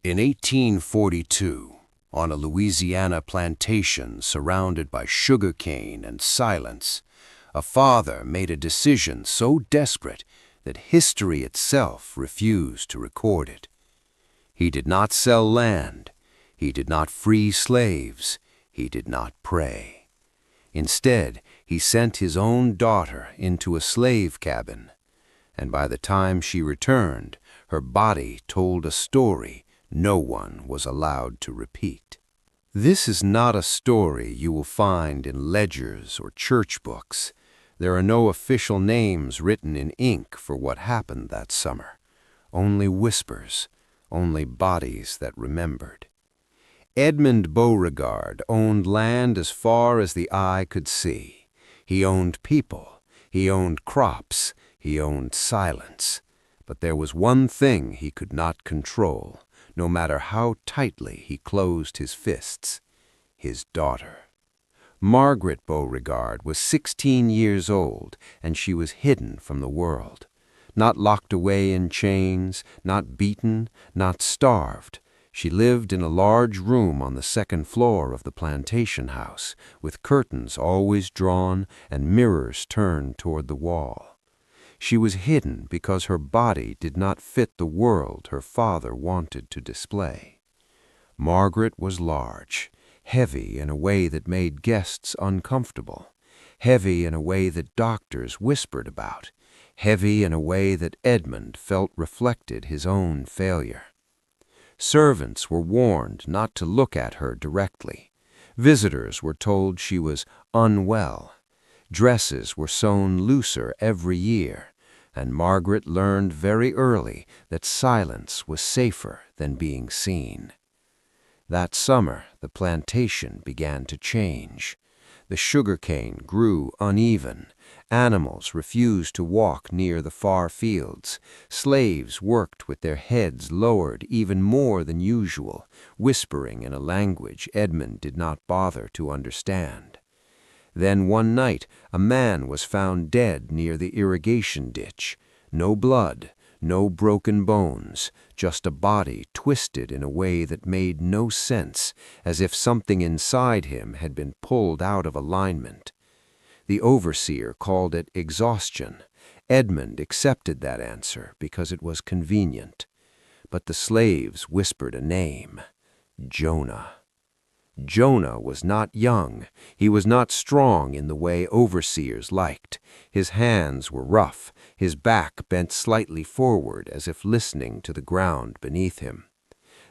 In 1842, on a Louisiana plantation surrounded by sugarcane and silence, a father made a decision so desperate that history itself refused to record it. He did not sell land, he did not free slaves, he did not pray. Instead, he sent his own daughter into a slave cabin, and by the time she returned, her body told a story no one was allowed to repeat. This is not a story you will find in ledgers or church books. There are no official names written in ink for what happened that summer. Only whispers, only bodies that remembered. Edmund Beauregard owned land as far as the eye could see. He owned people, he owned crops, he owned silence. But there was one thing he could not control, no matter how tightly he closed his fists: his daughter. Margaret Beauregard was 16 years old, and she was hidden from the world. Not locked away in chains, not beaten, not starved. She lived in a large room on the second floor of the plantation house, with curtains always drawn and mirrors turned toward the wall. She was hidden because her body did not fit the world her father wanted to display. Margaret was large, heavy in a way that made guests uncomfortable, heavy in a way that doctors whispered about, heavy in a way that Edmund felt reflected his own failure. Servants were warned not to look at her directly. Visitors were told she was unwell. Dresses were sewn looser every year, and Margaret learned very early that silence was safer than being seen. That summer, the plantation began to change. The sugarcane grew uneven. Animals refused to walk near the far fields. Slaves worked with their heads lowered even more than usual, whispering in a language Edmund did not bother to understand. Then one night, a man was found dead near the irrigation ditch. No blood, no broken bones, just a body twisted in a way that made no sense, as if something inside him had been pulled out of alignment. The overseer called it exhaustion. Edmund accepted that answer because it was convenient. But the slaves whispered a name: Jonah. Jonah was not young. He was not strong in the way overseers liked. His hands were rough, his back bent slightly forward as if listening to the ground beneath him.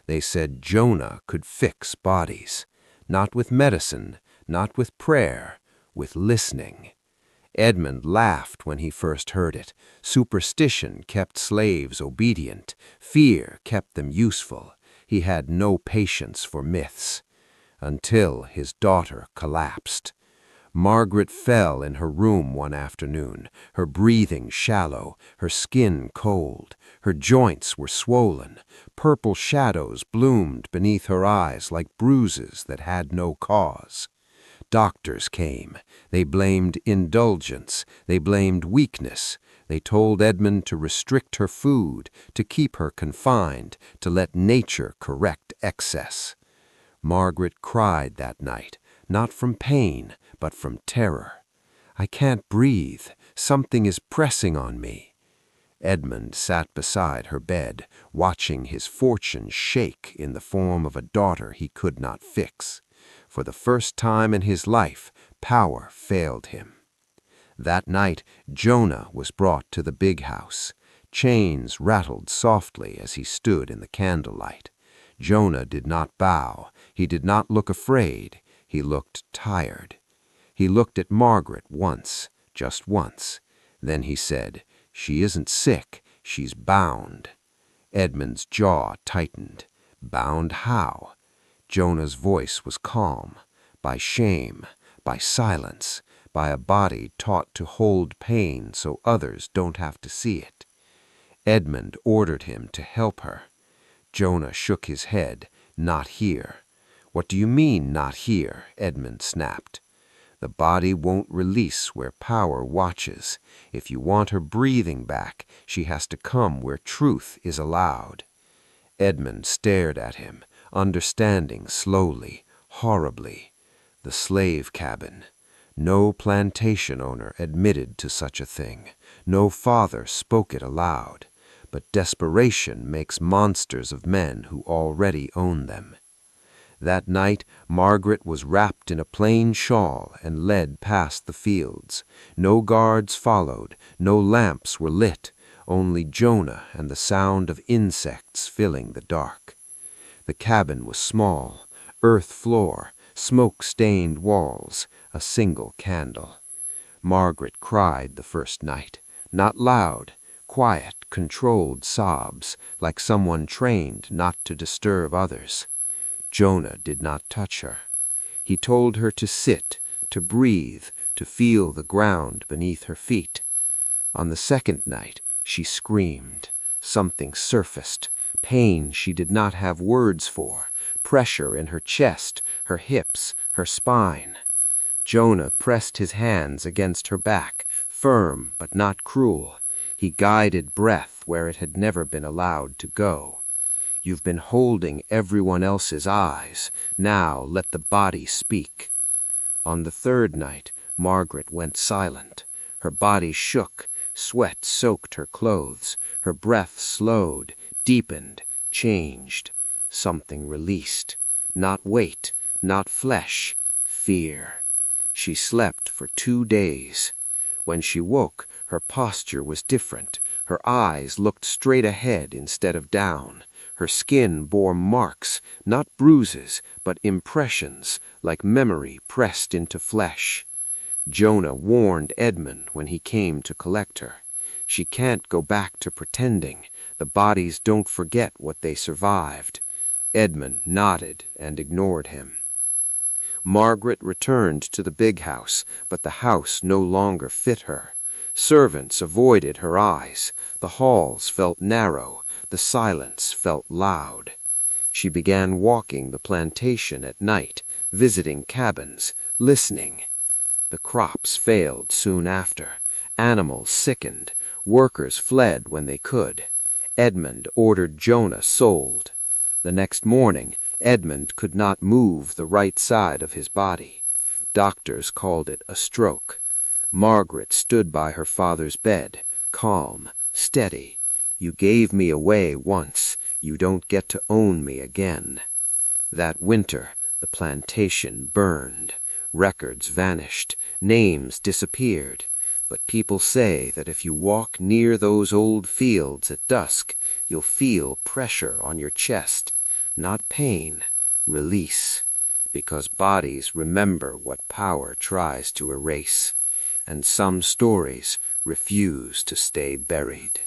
They said Jonah could fix bodies, not with medicine, not with prayer, with listening. Edmund laughed when he first heard it. Superstition kept slaves obedient. Fear kept them useful. He had no patience for myths. Until his daughter collapsed. Margaret fell in her room one afternoon, her breathing shallow, her skin cold, her joints were swollen, purple shadows bloomed beneath her eyes like bruises that had no cause. Doctors came. They blamed indulgence. They blamed weakness. They told Edmund to restrict her food, to keep her confined, to let nature correct excess. Margaret cried that night, not from pain, but from terror. I can't breathe. Something is pressing on me. Edmund sat beside her bed, watching his fortune shake in the form of a daughter he could not fix. For the first time in his life, power failed him. That night, Jonah was brought to the big house. Chains rattled softly as he stood in the candlelight. Jonah did not bow. He did not look afraid. He looked tired. He looked at Margaret once, just once. Then he said, "She isn't sick. She's bound." Edmund's jaw tightened. Bound how? Jonah's voice was calm. By shame, by silence, by a body taught to hold pain so others don't have to see it. Edmund ordered him to help her. Jonah shook his head. "Not here." "What do you mean, not here?" Edmund snapped. "The body won't release where power watches. If you want her breathing back, she has to come where truth is allowed." Edmund stared at him, understanding slowly, horribly. The slave cabin. No plantation owner admitted to such a thing. No father spoke it aloud. But desperation makes monsters of men who already own them. That night, Margaret was wrapped in a plain shawl and led past the fields. No guards followed, no lamps were lit, only Jonah and the sound of insects filling the dark. The cabin was small, earth floor, smoke-stained walls, a single candle. Margaret cried the first night, not loud, quiet, controlled sobs, like someone trained not to disturb others. Jonah did not touch her. He told her to sit, to breathe, to feel the ground beneath her feet. On the second night, she screamed. Something surfaced, pain she did not have words for, pressure in her chest, her hips, her spine. Jonah pressed his hands against her back, firm but not cruel. He guided breath where it had never been allowed to go. You've been holding everyone else's eyes. Now let the body speak. On the third night, Margaret went silent. Her body shook. Sweat soaked her clothes. Her breath slowed, deepened, changed. Something released. Not weight, not flesh, fear. She slept for 2 days. When she woke, her posture was different. Her eyes looked straight ahead instead of down. Her skin bore marks, not bruises, but impressions, like memory pressed into flesh. Jonah warned Edmund when he came to collect her. She can't go back to pretending. The bodies don't forget what they survived. Edmund nodded and ignored him. Margaret returned to the big house, but the house no longer fit her. Servants avoided her eyes. The halls felt narrow. The silence felt loud. She began walking the plantation at night, visiting cabins, listening. The crops failed soon after. Animals sickened. Workers fled when they could. Edmund ordered Jonah sold. The next morning, Edmund could not move the right side of his body. Doctors called it a stroke. Margaret stood by her father's bed, calm, steady. You gave me away once. You don't get to own me again. That winter, the plantation burned. Records vanished. Names disappeared. But people say that if you walk near those old fields at dusk, you'll feel pressure on your chest. Not pain, release. Because bodies remember what power tries to erase. And some stories refuse to stay buried.